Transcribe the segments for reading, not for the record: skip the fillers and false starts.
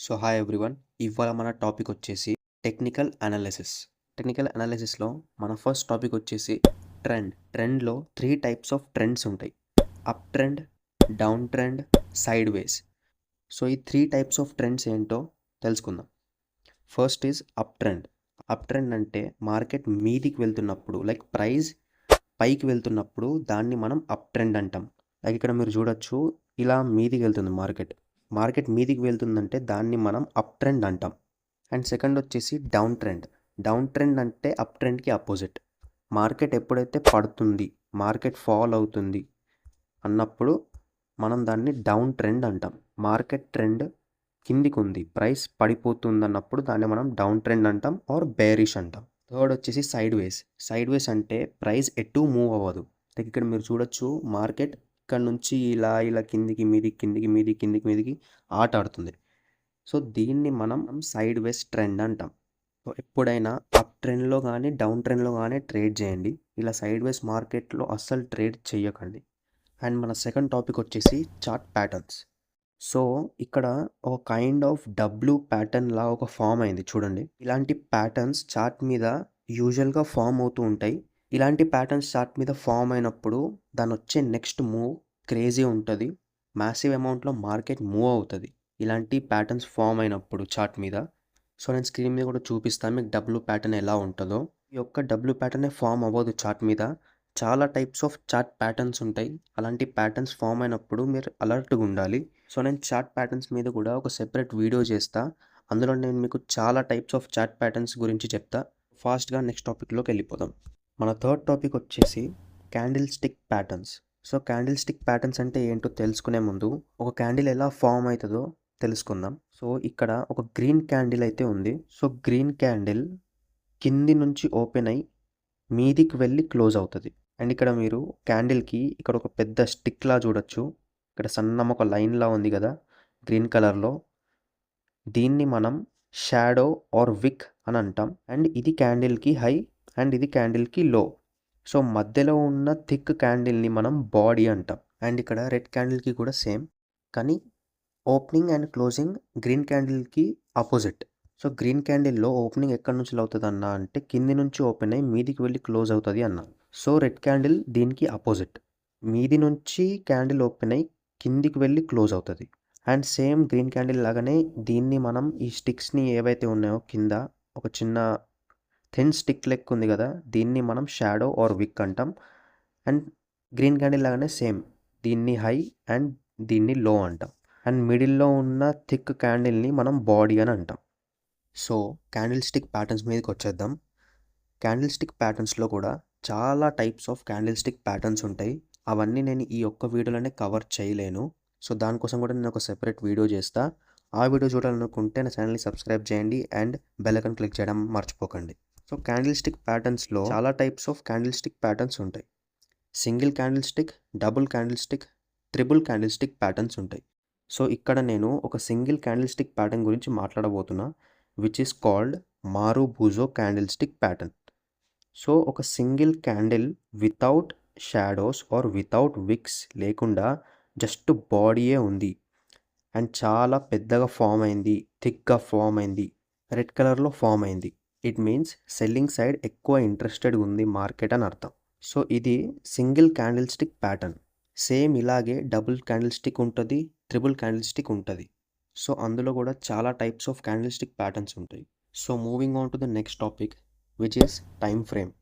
So hi everyone. ఇవాళ మన topic వచ్చేసి టెక్నికల్ అనాలిసిస్. టెక్నికల్ అనాలిసిస్లో మన ఫస్ట్ టాపిక్ వచ్చేసి ట్రెండ్లో 3 టైప్స్ ఆఫ్ ట్రెండ్స్ ఉంటాయి: up trend, down trend, side వేస్. సో ఈ 3 టైప్స్ ఆఫ్ ట్రెండ్స్ ఏంటో తెలుసుకుందాం. First is up trend. Up trend అంటే మార్కెట్ మీదికి వెళ్తున్నప్పుడు, లైక్ ప్రైస్ పైకి వెళ్తున్నప్పుడు దాన్ని మనం అప్ ట్రెండ్ అంటాం. లైక్ ఇక్కడ మీరు చూడొచ్చు, ఇలా మీదికి వెళ్తుంది మార్కెట్ మీదికి వెళ్తుందంటే దాన్ని మనం అప్ ట్రెండ్ అంటాం. అండ్ సెకండ్ వచ్చేసి డౌన్ ట్రెండ్. డౌన్ ట్రెండ్ అంటే అప్ ట్రెండ్కి అపోజిట్. మార్కెట్ ఎప్పుడైతే పడుతుంది, మార్కెట్ ఫాల్ అవుతుంది అన్నప్పుడు మనం దాన్ని డౌన్ ట్రెండ్ అంటాం. మార్కెట్ ట్రెండ్ కిందికి ఉంది, ప్రైస్ పడిపోతుంది అన్నప్పుడు దాన్ని మనం డౌన్ ట్రెండ్ అంటాం ఆర్ బేరిష్ అంటాం. థర్డ్ వచ్చేసి సైడ్ వేస్. సైడ్ వేస్ అంటే ప్రైస్ ఎటు మూవ్ అవ్వదు. లైక్ ఇక్కడ మీరు చూడొచ్చు, మార్కెట్ ఇక్కడ నుంచి ఇలా కిందికి మీదికి ఆట ఆడుతుంది. సో దీన్ని మనం సైడ్ వేస్ ట్రెండ్ అంటాం. సో ఎప్పుడైనా అప్ ట్రెండ్లో కానీ డౌన్ ట్రెండ్లో కానీ ట్రేడ్ చేయండి. ఇలా సైడ్ వేస్ మార్కెట్లో అస్సలు ట్రేడ్ చేయకండి. అండ్ మన సెకండ్ టాపిక్ వచ్చేసి చార్ట్ ప్యాటర్న్స్. సో ఇక్కడ ఒక కైండ్ ఆఫ్ డబ్ల్యూ ప్యాటర్న్ లా ఒక ఫామ్ అయింది చూడండి. ఇలాంటి ప్యాటర్న్స్ చార్ట్ మీద యూజువల్గా ఫామ్ అవుతూ ఉంటాయి. ఇలాంటి ప్యాటర్న్స్ చార్ట్ మీద ఫామ్ అయినప్పుడు దాని వచ్చే నెక్స్ట్ మూవ్ క్రేజీ ఉంటుంది. మ్యాసివ్ అమౌంట్లో మార్కెట్ మూవ్ అవుతుంది ఇలాంటి ప్యాటర్న్స్ ఫామ్ అయినప్పుడు చార్ట్ మీద. సో నేను స్క్రీన్ మీద కూడా చూపిస్తాను మీకు డబ్ల్యూ ప్యాటర్న్ ఎలా ఉంటుందో. ఈ యొక్క డబ్ల్యూ ప్యాటర్నే ఫామ్ అవ్వదు చార్ట్ మీద. చాలా టైప్స్ ఆఫ్ చార్ట్ ప్యాటర్న్స్ ఉంటాయి. అలాంటి ప్యాటర్న్స్ ఫామ్ అయినప్పుడు మీరు అలర్ట్గా ఉండాలి. సో నేను చార్ట్ ప్యాటర్న్స్ మీద కూడా ఒక సెపరేట్ వీడియో చేస్తా. అందులో నేను మీకు చాలా టైప్స్ ఆఫ్ చార్ట్ ప్యాటర్న్స్ గురించి చెప్తా. ఫాస్ట్గా నెక్స్ట్ టాపిక్లోకి వెళ్ళిపోదాం. మన థర్డ్ టాపిక్ వచ్చేసి candle stick patterns. So candle stick patterns అంటే ఏంటో తెలుసుకునే ముందు ఒక క్యాండిల్ ఎలా ఫామ్ అవుతుందో తెలుసుకుందాం. సో ఇక్కడ ఒక గ్రీన్ క్యాండిల్ అయితే ఉంది. సో గ్రీన్ క్యాండిల్ కింది నుంచి ఓపెన్ అయ్యి మీదికి వెళ్ళి క్లోజ్ అవుతుంది. అండ్ ఇక్కడ మీరు క్యాండిల్కి ఇక్కడ ఒక పెద్ద స్టిక్ లా చూడొచ్చు. ఇక్కడ సన్నం ఒక లైన్ లా ఉంది కదా గ్రీన్ కలర్లో. దీన్ని మనం షాడో ఆర్ విక్ అని అంటాం. అండ్ ఇది క్యాండిల్కి హై అండ్ ఇది క్యాండిల్కి లో. సో మధ్యలో ఉన్న థిక్ క్యాండిల్ని మనం బాడీ అంటాం. అండ్ ఇక్కడ రెడ్ క్యాండిల్కి కూడా సేమ్, కానీ ఓపెనింగ్ అండ్ క్లోజింగ్ గ్రీన్ క్యాండిల్కి ఆపోజిట్. సో గ్రీన్ క్యాండిల్లో ఓపెనింగ్ ఎక్కడి నుంచి అవుతుంది అన్న అంటే కింది నుంచి ఓపెన్ అయ్యి మీదికి వెళ్ళి క్లోజ్ అవుతుంది అన్న. సో రెడ్ క్యాండిల్ దీనికి ఆపోజిట్. మీది నుంచి క్యాండిల్ ఓపెన్ అయ్యి కిందికి వెళ్ళి క్లోజ్ అవుతుంది. అండ్ సేమ్ గ్రీన్ క్యాండిల్ లాగానే దీన్ని మనం ఈ స్టిక్స్ని ఏవైతే ఉన్నాయో కింద ఒక చిన్న థిన్ స్టిక్ లెక్క ఉంది కదా, దీన్ని మనం షాడో ఆర్ విక్ అంటాం. అండ్ గ్రీన్ క్యాండిల్ లాగానే సేమ్ దీన్ని హై అండ్ దీన్ని లో అంటాం. అండ్ మిడిల్లో ఉన్న థిక్ క్యాండిల్ని మనం బాడీ అని అంటాం. సో క్యాండిల్ స్టిక్ ప్యాటర్న్స్ మీదకి వచ్చేద్దాం. క్యాండిల్ స్టిక్ ప్యాటర్న్స్లో కూడా చాలా types of candlestick patterns ఉంటాయి. అవన్నీ నేను ఈ ఒక్క వీడియోలోనే కవర్ చేయలేను. సో దానికోసం కూడా నేను ఒక సెపరేట్ వీడియో చేస్తా. ఆ వీడియో చూడాలనుకుంటే నా ఛానల్ని సబ్స్క్రైబ్ చేయండి అండ్ బెల్ ఐకాన్ క్లిక్ చేయడం మర్చిపోకండి. సో క్యాండిల్ స్టిక్ ప్యాటర్న్స్లో చాలా types of candlestick patterns ఉంటాయి. Single candlestick, double candlestick, triple candlestick patterns ఉంటాయి. సో ఇక్కడ నేను ఒక సింగిల్ క్యాండిల్ స్టిక్ ప్యాటర్న్ గురించి మాట్లాడబోతున్నా, which is called marubozu candlestick pattern. So ఒక single candle without shadows or without wicks లేకుండా just బాడీయే ఉంది అండ్ చాలా పెద్దగా ఫామ్ అయింది, థిక్గా ఫామ్ అయింది, రెడ్ కలర్లో ఫామ్ అయింది. ఇట్ మీన్స్ సెల్లింగ్ సైడ్ ఎక్కువ ఇంట్రెస్టెడ్ ఉంది మార్కెట్ అని అర్థం. సో ఇది single candlestick pattern. Same ఇలాగే డబుల్ క్యాండిల్ స్టిక్ ఉంటుంది, ట్రిపుల్ క్యాండిల్ స్టిక్ ఉంటుంది. సో అందులో కూడా చాలా types of candlestick patterns ఉంటాయి. So moving on to the next topic, which is time frame.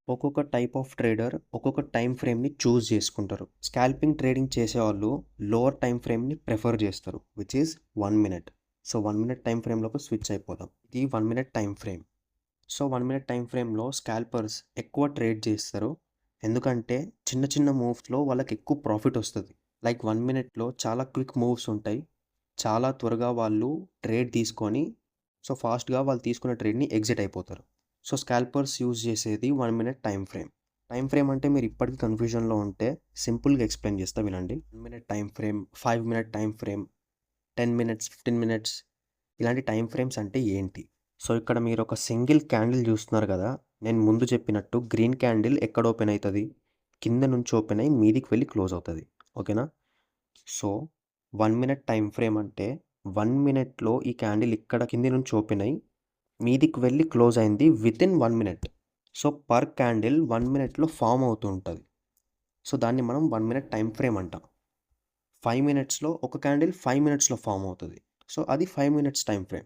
ఒక్కొక్క టైప్ ఆఫ్ ట్రేడర్ ఒక్కొక్క time ఫ్రేమ్ని చూస్ చేసుకుంటారు. స్కాల్పింగ్ ట్రేడింగ్ చేసేవాళ్ళు లోవర్ టైం ఫ్రేమ్ని ప్రిఫర్ చేస్తారు, which is 1 minute. So 1 minute time ఫ్రేమ్లోకి switch అయిపోదాం. ఇది 1 minute time frame. So 1 minute time ఫ్రేమ్లో స్కాల్పర్స్ ఎక్కువ ట్రేడ్ చేస్తారు, ఎందుకంటే చిన్న చిన్న మూవ్స్లో వాళ్ళకి ఎక్కువ ప్రాఫిట్ వస్తుంది. లైక్ 1 minuteలో చాలా క్విక్ మూవ్స్ ఉంటాయి. చాలా త్వరగా వాళ్ళు ట్రేడ్ తీసుకొని సో ఫాస్ట్గా వాళ్ళు తీసుకున్న ట్రేడ్ని ఎగ్జిట్ అయిపోతారు. సో స్కాల్పర్స్ యూజ్ చేసేది 1 minute time frame. Time frame అంటే మీరు ఇప్పటికీ కన్ఫ్యూజన్లో ఉంటే సింపుల్గా ఎక్స్ప్లెయిన్ చేస్తా వినండి. 1 minute time frame, 5 minute time frame, 10 minutes, 15 minutes, ఇలాంటి టైం ఫ్రేమ్స్ అంటే ఏంటి? సో ఇక్కడ మీరు ఒక సింగిల్ క్యాండిల్ చూస్తున్నారు కదా, నేను ముందు చెప్పినట్టు గ్రీన్ క్యాండిల్ ఎక్కడ ఓపెన్ అవుతుంది? కింద నుంచి ఓపెన్ అయ్యి మీదికి వెళ్ళి క్లోజ్ అవుతుంది. ఓకేనా? సో 1 minute టైం ఫ్రేమ్ అంటే 1 మినిట్‌లో ఈ క్యాండిల్ ఇక్కడ కింది నుంచి ఓపెన్ అయ్యి మీదికి వెళ్ళి క్లోజ్ అయింది within 1 minute. So, per candle 1 మినిట్‌లో ఫార్మ్ అవుతూ ఉంటది. సో, దాన్ని మనం 1 మినిట్ టైమ్ ఫ్రేమ్ అంటాం. 5 మినిట్స్‌లో ఒక క్యాండిల్ 5 మినిట్స్‌లో ఫార్మ్ అవుతది. సో, అది 5 మినిట్స్ టైమ్ ఫ్రేమ్.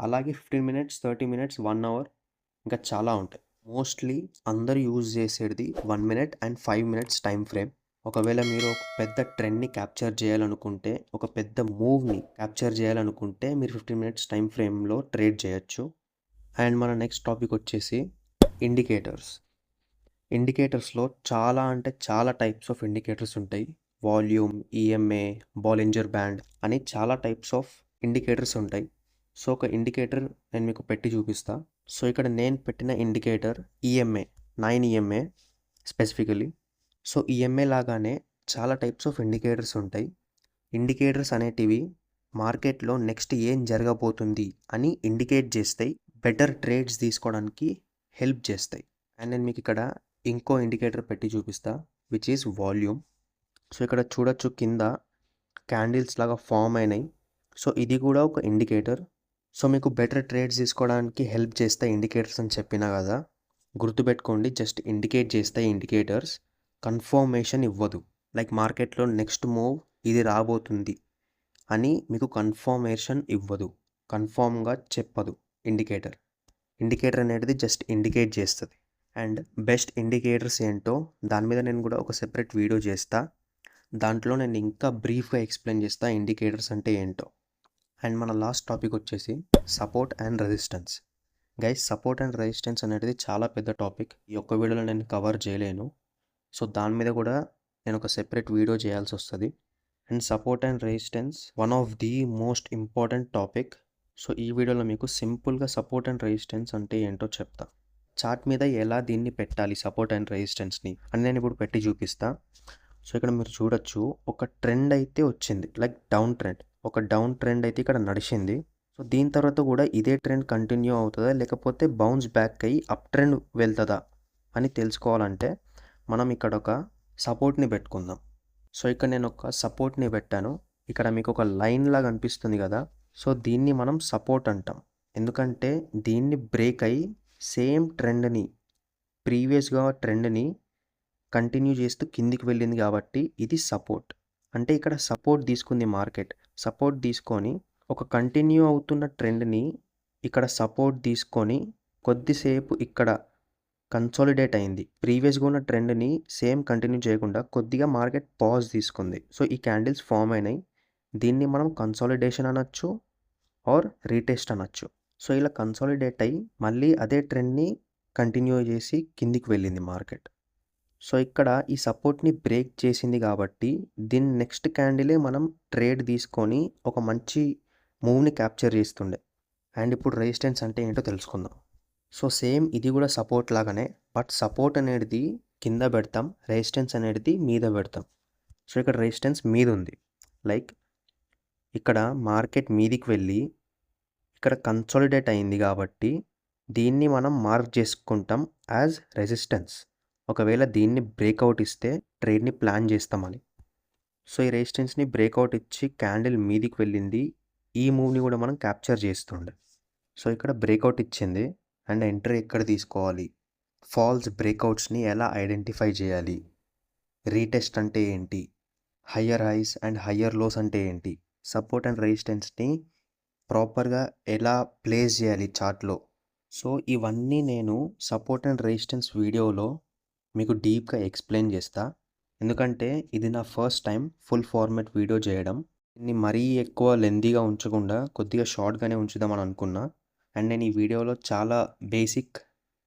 అలాగే 15 మినిట్స్, 30 మినిట్స్, 1 అవర్ ఇంకా చాలా ఉంటాయి. మోస్ట్‌లీ అందరూ యూజ్ చేసేది 1 minute and 5 minutes time frame. ఒకవేళ మీరు ఒక పెద్ద ట్రెండ్‌ని క్యాప్చర్ చేయాలనుకుంటే, ఒక పెద్ద మూవ్‌ని క్యాప్చర్ చేయాలనుకుంటే మీరు 15 మినిట్స్ టైమ్ ఫ్రేమ్‌లో ట్రేడ్ చేయొచ్చు. అండ్ మన నెక్స్ట్ టాపిక్ వచ్చేసి ఇండికేటర్స్. ఇండికేటర్స్‌లో చాలా అంటే చాలా టైప్స్ ఆఫ్ ఇండికేటర్స్ ఉంటాయి. వాల్యూమ్, ఈఎంఏ, బాలింజర్ బ్యాండ్ అని చాలా టైప్స్ ఆఫ్ ఇండికేటర్స్ ఉంటాయి. సో, ఒక ఇండికేటర్ నేను మీకు పెట్టి చూపిస్తా. సో, ఇక్కడ నేను పెట్టిన indicator EMA, 9 EMA specifically. So, EMA లాగానే చాలా టైప్స్ ఆఫ్ ఇండికేటర్స్ ఉంటాయి. ఇండికేటర్స్ అనేటివి మార్కెట్‌లో నెక్స్ట్ ఏం జరగబోతుంది అని ఇండికేట్ చేస్తాయి. బెటర్ ట్రేడ్స్ తీసుకోవడానికి హెల్ప్ చేస్తాయి. అండ్ నేను మీకు ఇక్కడ ఇంకో ఇండికేటర్ పెట్టి చూపిస్తా విచ్ ఈస్ వాల్యూమ్. సో, ఇక్కడ చూడొచ్చు కింద క్యాండిల్స్ లాగా ఫామ్ అయినాయి. సో, ఇది కూడా ఒక ఇండికేటర్. సో, మీకు బెటర్ ట్రేడ్స్ తీసుకోవడానికి హెల్ప్ చేస్తాయి ఇండికేటర్స్ అని చెప్పినా కదా. గుర్తుపెట్టుకోండి, జస్ట్ ఇండికేట్ చేస్తాయి ఇండికేటర్స్. కన్ఫర్మేషన్ ఇవ్వదు. లైక్ మార్కెట్‌లో నెక్స్ట్ మూవ్ ఇది రాబోతుంది అని మీకు కన్ఫర్మేషన్ ఇవ్వదు. కన్ఫర్మ్‌గా చెప్పదు ఇండికేటర్. ఇండికేటర్ అనేది జస్ట్ ఇండికేట్ చేస్తది. అండ్ బెస్ట్ ఇండికేటర్స్ ఏంటో దాని మీద నేను కూడా ఒక సెపరేట్ వీడియో చేస్తా. దాంట్లో నేను ఇంకా బ్రీఫ్‌గా ఎక్స్‌ప్లెయిన్ చేస్తా ఇండికేటర్స్ అంటే ఏంటో. అండ్ మన లాస్ట్ టాపిక్ వచ్చేసి support and resistance. Guys, support and resistance అనేది చాలా పెద్ద టాపిక్. ఈ ఒక్క వీడియోలో నేను కవర్ చేయలేను. సో, దాని మీద కూడా నేను ఒక సెపరేట్ వీడియో చేయాల్సి వస్తుంది. And support and resistance one of the most important topic. So, ఈ వీడియోలో మీకు సింపుల్గా సపోర్ట్ అండ్ రెసిస్టెన్స్ అంటే ఏంటో చెప్తా. చార్ట్ మీద ఎలా దీన్ని పెట్టాలి సపోర్ట్ అండ్ రెసిస్టెన్స్ని అని నేను ఇప్పుడు పెట్టి చూపిస్తా. సో, ఇక్కడ మీరు చూడొచ్చు ఒక ట్రెండ్ అయితే వచ్చింది, లైక్ డౌన్ ట్రెండ్. ఒక డౌన్ ట్రెండ్ అయితే ఇక్కడ నడిచింది. సో, దీని తర్వాత కూడా ఇదే ట్రెండ్ కంటిన్యూ అవుతుందా లేకపోతే బౌన్స్ బ్యాక్ అయ్యి అప్ ట్రెండ్ వెళ్తుందా అని తెలుసుకోవాలంటే మనం ఇక్కడ ఒక సపోర్ట్ని పెట్టుకుందాం. సో, ఇక్కడ నేను ఒక సపోర్ట్ని పెట్టాను. ఇక్కడ మీకు ఒక లైన్ లాగా అనిపిస్తుంది కదా. సో, దీన్ని మనం సపోర్ట్ అంటాం. ఎందుకంటే దీన్ని బ్రేక్ అయ్యి సేమ్ ట్రెండ్ని, ప్రీవియస్గా ట్రెండ్ని కంటిన్యూ చేస్తూ కిందికి వెళ్ళింది కాబట్టి ఇది సపోర్ట్. అంటే ఇక్కడ సపోర్ట్ తీసుకుంది మార్కెట్. సపోర్ట్ తీసుకొని ఒక కంటిన్యూ అవుతున్న ట్రెండ్ని ఇక్కడ సపోర్ట్ తీసుకొని కొద్దిసేపు ఇక్కడ కన్సాలిడేట్ అయింది. ప్రీవియస్గా ఉన్న ట్రెండ్ని సేమ్ కంటిన్యూ చేయకుండా కొద్దిగా మార్కెట్ పాజ్ తీసుకుంది. సో, ఈ క్యాండిల్స్ ఫామ్ అయినాయి. దీన్ని మనం కన్సాలిడేషన్ అనొచ్చు ఆర్ రీటెస్ట్ అనొచ్చు. సో, ఇలా కన్సాలిడేట్ అయ్యి మళ్ళీ అదే ట్రెండ్ని కంటిన్యూ చేసి కిందికి వెళ్ళింది మార్కెట్. సో, ఇక్కడ ఈ సపోర్ట్ని బ్రేక్ చేసింది కాబట్టి దీని నెక్స్ట్ క్యాండిలే మనం ట్రేడ్ తీసుకొని ఒక మంచి మూవ్ని క్యాప్చర్ చేస్తుండే. అండ్ ఇప్పుడు రెసిస్టెన్స్ అంటే ఏంటో తెలుసుకుందాం. సో, సేమ్ ఇది కూడా సపోర్ట్ లాగానే, బట్ సపోర్ట్ అనేది కింద పెడతాం, రెసిస్టెన్స్ అనేది మీద పెడతాం. సో, ఇక్కడ రెసిస్టెన్స్ మీద ఉంది. లైక్ ఇక్కడ మార్కెట్ మీదికి వెళ్ళి ఇక్కడ కన్సాలిడేట్ అయింది కాబట్టి దీన్ని మనం మార్క్ చేసుకుంటాం యాజ్ రెసిస్టెన్స్. ఒకవేళ దీన్ని బ్రేక్అవుట్ ఇస్తే ట్రేడ్ని ప్లాన్ చేస్తామని. సో, ఈ రెసిస్టెన్స్ని బ్రేక్అవుట్ ఇచ్చి క్యాండిల్ మీదికి వెళ్ళింది. ఈ మూవ్ని కూడా మనం క్యాప్చర్ చేస్తుండే. సో, ఇక్కడ బ్రేక్అవుట్ ఇచ్చింది. అండ్ ఎంట్రీ ఎక్కడ తీసుకోవాలి, ఫాల్స్ బ్రేక్అవుట్స్ని ఎలా ఐడెంటిఫై చేయాలి, రీటెస్ట్ అంటే ఏంటి, higher highs and higher lows అంటే ఏంటి, సపోర్ట్ అండ్ రెసిస్టెన్స్ని ప్రాపర్గా ఎలా ప్లేస్ చేయాలి చార్ట్లో. సో, ఇవన్నీ నేను సపోర్ట్ అండ్ రెసిస్టెన్స్ వీడియోలో మీకు డీప్గా ఎక్స్ప్లెయిన్ చేస్తా. ఎందుకంటే ఇది నా first time full format video చేయడం. దీన్ని మరీ ఎక్కువ లెంతీగా ఉంచకుండా కొద్దిగా షార్ట్గానే ఉంచుదామని అనుకున్నా. అండ్ నేను ఈ వీడియోలో చాలా బేసిక్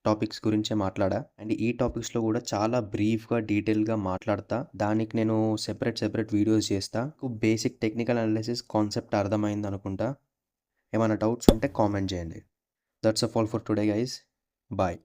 టాపిక్స్ గురించే మాట్లాడా. అండ్ ఈ టాపిక్స్లో కూడా చాలా బ్రీఫ్గా డీటెయిల్గా మాట్లాడతా. దానికి నేను సెపరేట్ వీడియోస్ చేస్తా. బేసిక్ టెక్నికల్ అనాలిసిస్ కాన్సెప్ట్ అర్థమైంది అనుకుంటా. ఏమైనా డౌట్స్ ఉంటే కామెంట్ చేయండి. That's all for today guys. Bye.